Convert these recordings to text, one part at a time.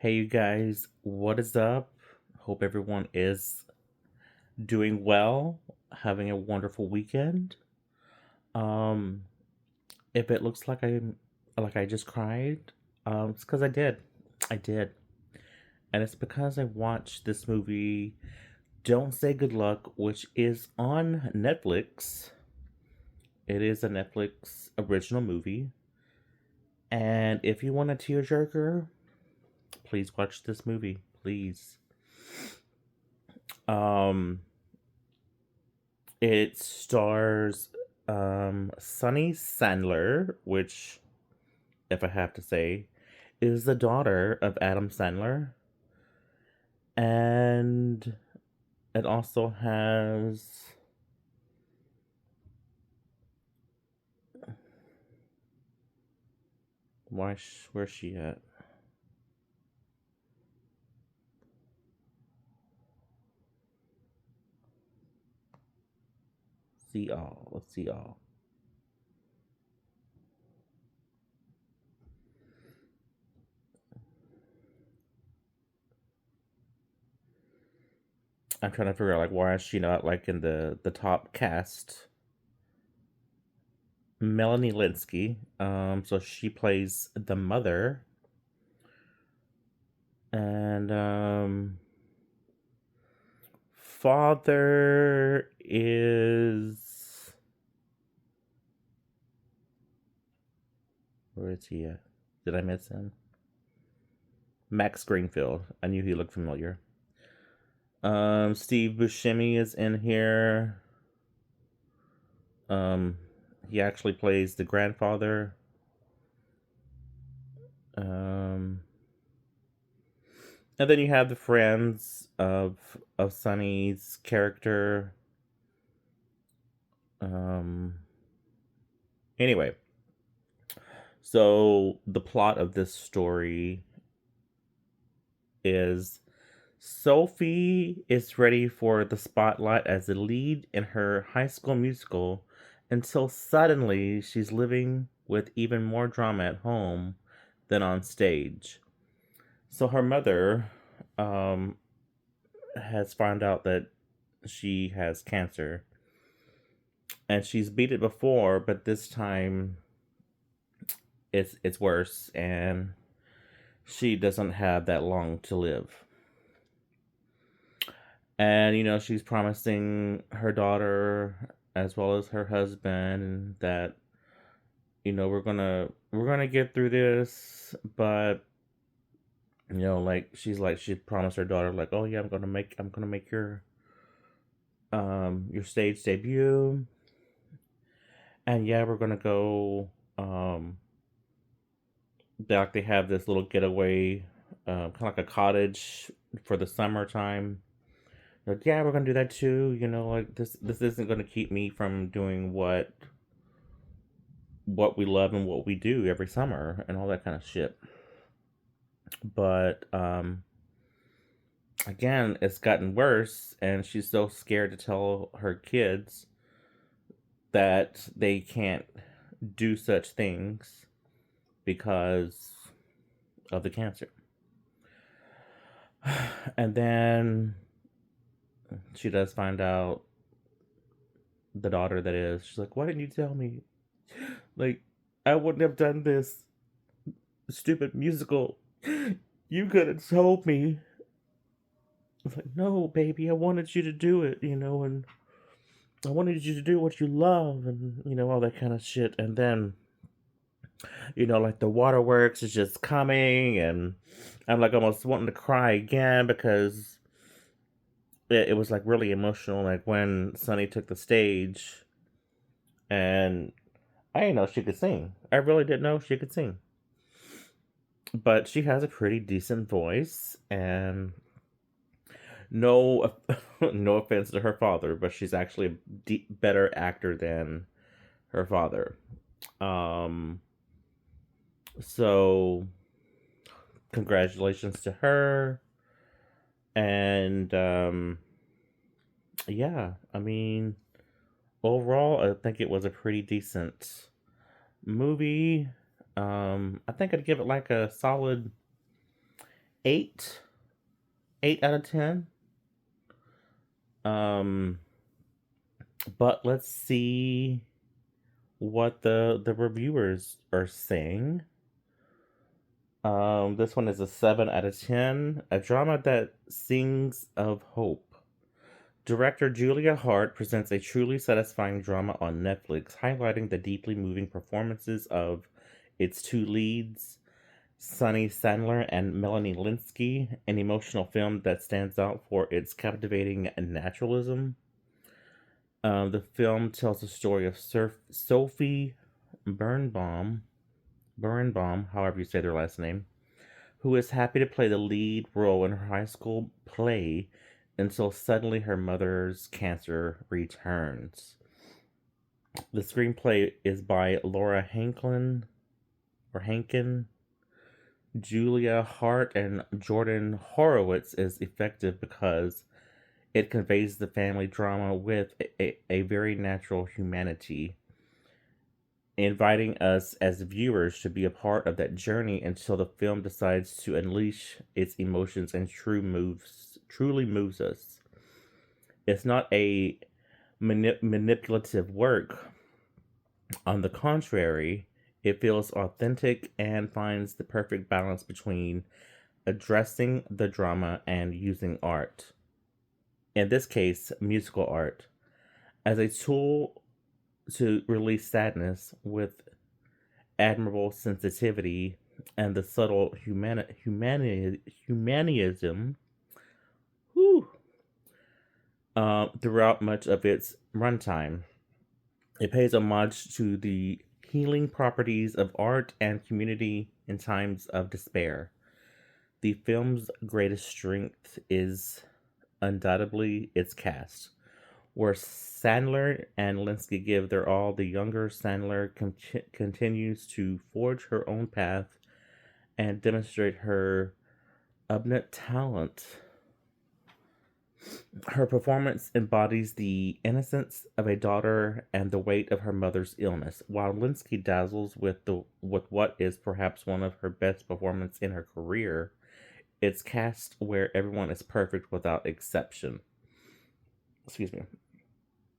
Hey, you guys, what is up? Hope everyone is doing well, having a wonderful weekend. Um, if it looks like I just cried, it's because I did. I did. And it's because I watched this movie, Don't Say Good Luck, which is on Netflix. It is a Netflix original movie. And if you want a tearjerker, please watch this movie. Please. Um, It stars Sunny Sandler, which, if I have to say, is the daughter of Adam Sandler. And it also has. Where's she at? See all. Let's see all. I'm trying to figure out like why is she not like in the top cast. Melanie Linsky. So she plays the mother, and father is. Where is he at? Did I miss him? Max Greenfield. I knew he looked familiar. Steve Buscemi is in here. Um, he actually plays the grandfather. Um, and then you have the friends of Sonny's character. Um, anyway, so the plot of this story is Sophie is ready for the spotlight as the lead in her high school musical until suddenly she's living with even more drama at home than on stage. So her mother um, has found out that she has cancer, and she's beat it before, but this time it's worse, and she doesn't have that long to live. And she's promising her daughter as well as her husband that we're gonna get through this, but like she promised her daughter like, oh yeah, I'm gonna make your stage debut, and yeah, we're gonna go like they have this little getaway, kind of like a cottage for the summertime. Like, yeah, we're gonna do that too. Like this isn't gonna keep me from doing what we love and what we do every summer and all that kind of shit. But again, it's gotten worse, and she's so scared to tell her kids that they can't do such things because of the cancer. And then she does find out, the daughter that is, she's like, why didn't you tell me? Like, I wouldn't have done this stupid musical. You could have told me. It's like, no, baby, I wanted you to do it, and I wanted you to do what you love, and all that kind of shit. And then, like the waterworks is just coming, and I'm like almost wanting to cry again because it was like really emotional. Like when Sunny took the stage, and I didn't know she could sing. I really didn't know she could sing, but she has a pretty decent voice, and no, no offense to her father, but she's actually a better actor than her father. Um, so congratulations to her, and yeah, I mean, overall, I think it was a pretty decent movie. I think I'd give it like a solid 8, 8 out of 10. Um, but let's see what the reviewers are saying. This one is a 7 out of 10. A drama that sings of hope. Director Julia Hart presents a truly satisfying drama on Netflix, highlighting the deeply moving performances of its two leads, Sunny Sandler and Melanie Linsky, an emotional film that stands out for its captivating naturalism. The film tells the story of Sophie Birnbaum, however you say their last name, who is happy to play the lead role in her high school play until suddenly her mother's cancer returns. The screenplay is by Laura Hankin. Julia Hart and Jordan Horowitz is effective because it conveys the family drama with a very natural humanity, inviting us as viewers to be a part of that journey until the film decides to unleash its emotions and truly moves us. It's not a manipulative work. On the contrary, it feels authentic and finds the perfect balance between addressing the drama and using art, in this case, musical art, as a tool to release sadness with admirable sensitivity and the subtle humanism whew, throughout much of its runtime. It pays homage to the healing properties of art and community in times of despair. The film's greatest strength is undoubtedly its cast, where Sandler and Linsky give their all. The younger Sandler continues to forge her own path and demonstrate her abundant talent. Her performance embodies the innocence of a daughter and the weight of her mother's illness, while Linsky dazzles with what is perhaps one of her best performances in her career. It's cast where everyone is perfect without exception. Excuse me.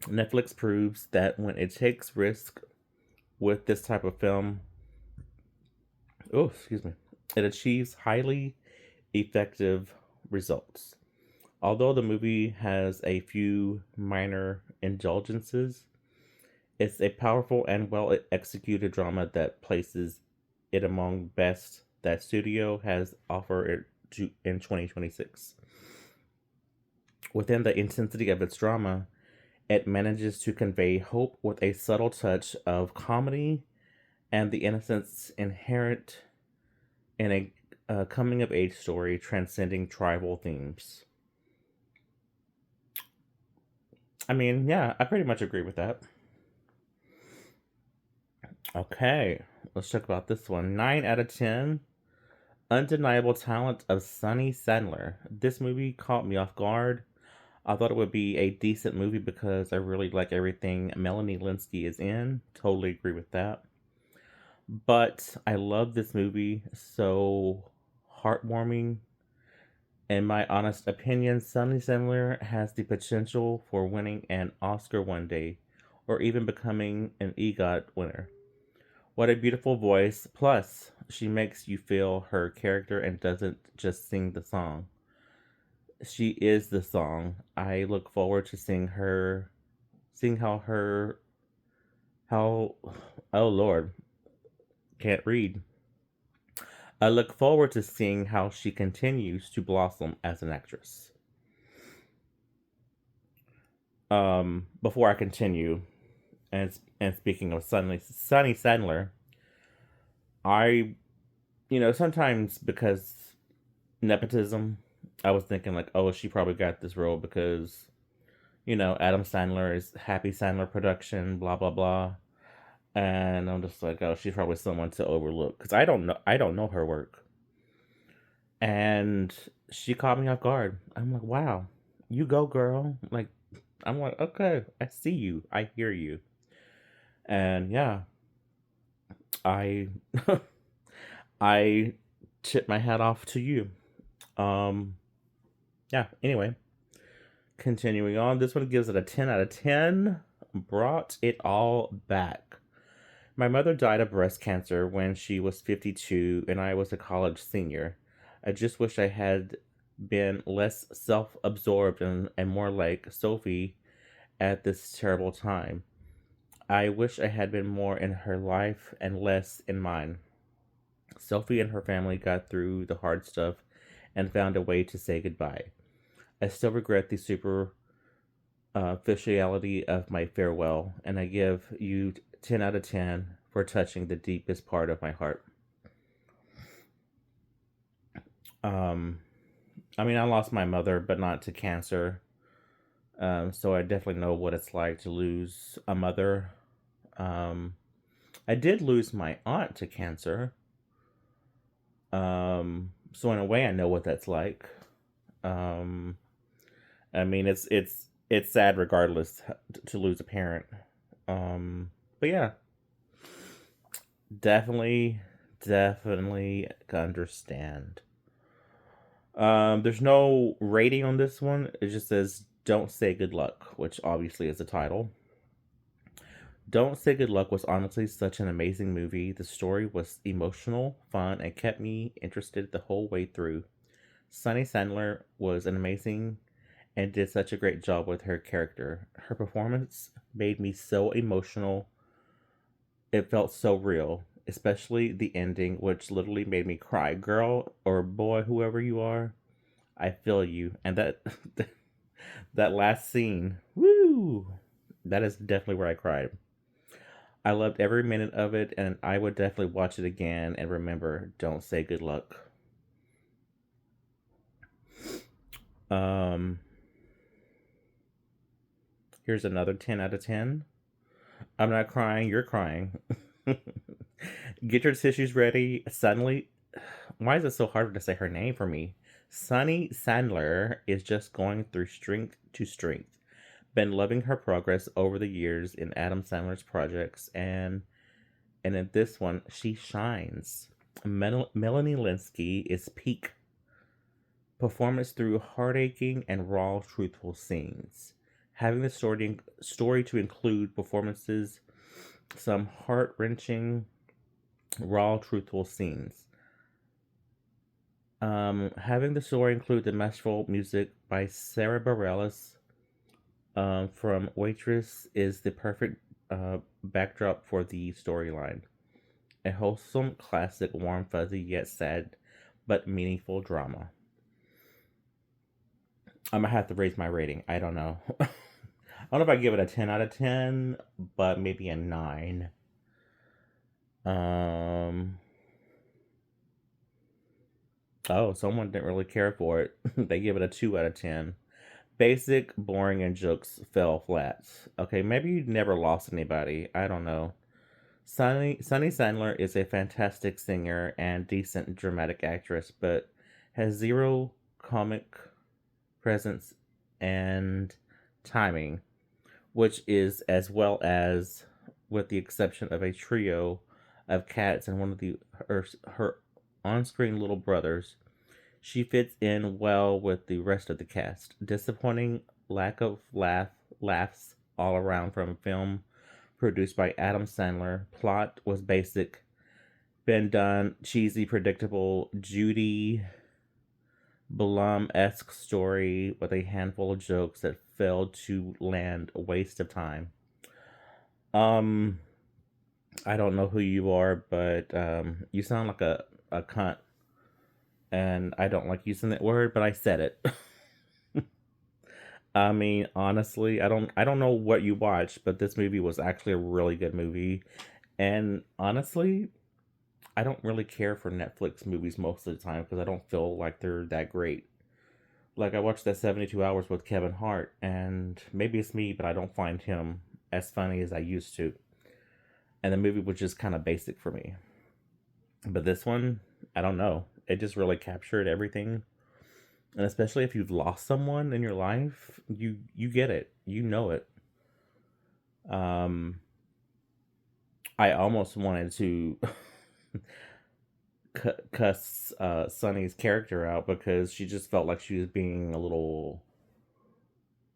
Netflix proves that when it takes risk with this type of film, it achieves highly effective results. Although the movie has a few minor indulgences, it's a powerful and well executed drama that places it among best that studio has offered in 2026. Within the intensity of its drama, it manages to convey hope with a subtle touch of comedy and the innocence inherent in a coming of age story transcending tribal themes. I mean, yeah, I pretty much agree with that. Okay, let's talk about this one. 9 out of 10. Undeniable talent of Sunny Sandler. This movie caught me off guard. I thought it would be a decent movie because I really like everything Melanie Linsky is in. Totally agree with that. But I love this movie. So heartwarming. In my honest opinion, Sunny Sandler has the potential for winning an Oscar one day, or even becoming an EGOT winner. What a beautiful voice. Plus, she makes you feel her character and doesn't just sing the song. She is the song. I look forward to seeing how, oh Lord, can't read. I look forward to seeing how she continues to blossom as an actress. Before I continue, and speaking of Sunny Sandler, I, sometimes because nepotism, I was thinking like, oh, she probably got this role because, Adam Sandler is Happy Sandler production, blah blah blah, and I'm just like, oh, she's probably someone to overlook because I don't know her work, and she caught me off guard. I'm like, wow, you go, girl. Like, I'm like, okay, I see you, I hear you, and yeah, I I tip my hat off to you. Um, yeah, anyway, continuing on. This one gives it a 10 out of 10. Brought it all back. My mother died of breast cancer when she was 52 and I was a college senior. I just wish I had been less self absorbed and more like Sophie at this terrible time. I wish I had been more in her life and less in mine. Sophie and her family got through the hard stuff and found a way to say goodbye. I still regret the superficiality of my farewell, and I give you 10 out of 10 for touching the deepest part of my heart. Um, I mean, I lost my mother, but not to cancer. So I definitely know what it's like to lose a mother. Um, I did lose my aunt to cancer. So in a way, I know what that's like. Um, I mean, it's sad regardless to lose a parent. But yeah, definitely, definitely understand. There's no rating on this one. It just says "Don't Say Good Luck," which obviously is the title. Don't Say Good Luck was honestly such an amazing movie. The story was emotional, fun, and kept me interested the whole way through. Sunny Sandler was an amazing and did such a great job with her character. Her performance made me so emotional. It felt so real, especially the ending, which literally made me cry. Girl or boy, whoever you are, I feel you. And that that last scene, woo, that is definitely where I cried. I loved every minute of it, and I would definitely watch it again and remember, don't say good luck. Um, Here's another 10 out of 10. I'm not crying, you're crying. Get your tissues ready. Suddenly, why is it so hard to say her name for me? Sunny Sandler is just going through strength to strength. Been loving her progress over the years in Adam Sandler's projects, and in this one, she shines. Melanie Linsky is peak performance through heartaching and raw, truthful scenes. Having the story to include performances, some heart wrenching, raw, truthful scenes. Having the story include the masterful music by Sarah Bareilles from Waitress is the perfect backdrop for the storyline. A wholesome classic, warm, fuzzy, yet sad, but meaningful drama. I'm gonna have to raise my rating. I don't know. I don't know if I give it a 10 out of 10, but maybe a 9. Um, oh, someone didn't really care for it. They give it a 2 out of 10. Basic, boring, and jokes fell flat. Okay, maybe you never lost anybody. I don't know. Sunny Sandler is a fantastic singer and decent dramatic actress, but has zero comic presence and timing, which is as well as, with the exception of a trio of cats and one of her on-screen little brothers, she fits in well with the rest of the cast. Disappointing lack of laughs all around from a film produced by Adam Sandler. Plot was basic, been done, cheesy, predictable, Judy Blum-esque story with a handful of jokes that failed to land. A waste of time. Um, I don't know who you are, but you sound like a cunt, and I don't like using that word, but I said it. I mean, honestly, I don't know what you watched, but this movie was actually a really good movie. And honestly, I don't really care for Netflix movies most of the time because I don't feel like they're that great. Like I watched that 72 Hours with Kevin Hart, and maybe it's me, but I don't find him as funny as I used to. And the movie was just kind of basic for me. But this one, I don't know. It just really captured everything. And especially if you've lost someone in your life, you get it. You know it. Um I almost wanted to cuss Sunny's character out because she just felt like she was being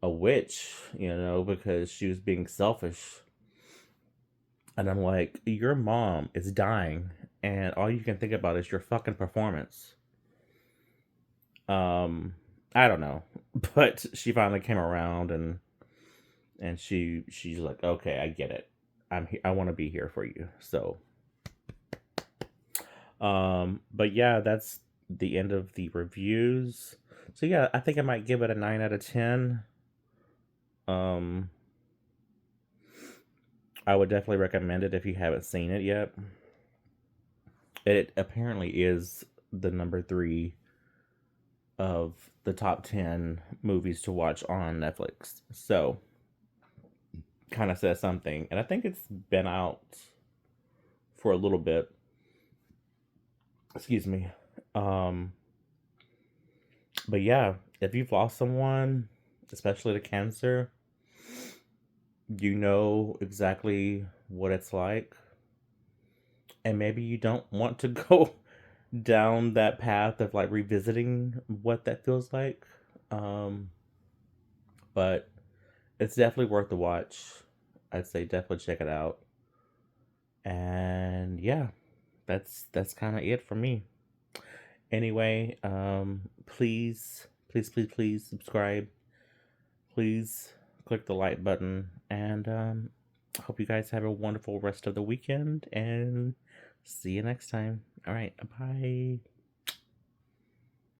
a witch, because she was being selfish. And I'm like, your mom is dying, and all you can think about is your fucking performance. Um, I don't know, but she finally came around, and she's like, okay, I get it. I want to be here for you. So, but yeah, that's the end of the reviews. So yeah, I think I might give it a 9 out of 10. Um, I would definitely recommend it if you haven't seen it yet. It apparently is the number 3 of the top 10 movies to watch on Netflix. So, kind of says something. And I think it's been out for a little bit. Excuse me. Um, but yeah, if you've lost someone, especially to cancer, you know exactly what it's like. And maybe you don't want to go down that path of like revisiting what that feels like. Um, but it's definitely worth the watch. I'd say definitely check it out. And yeah, that's kind of it for me. Anyway, please subscribe. Please click the like button, and hope you guys have a wonderful rest of the weekend, and see you next time. All right, bye.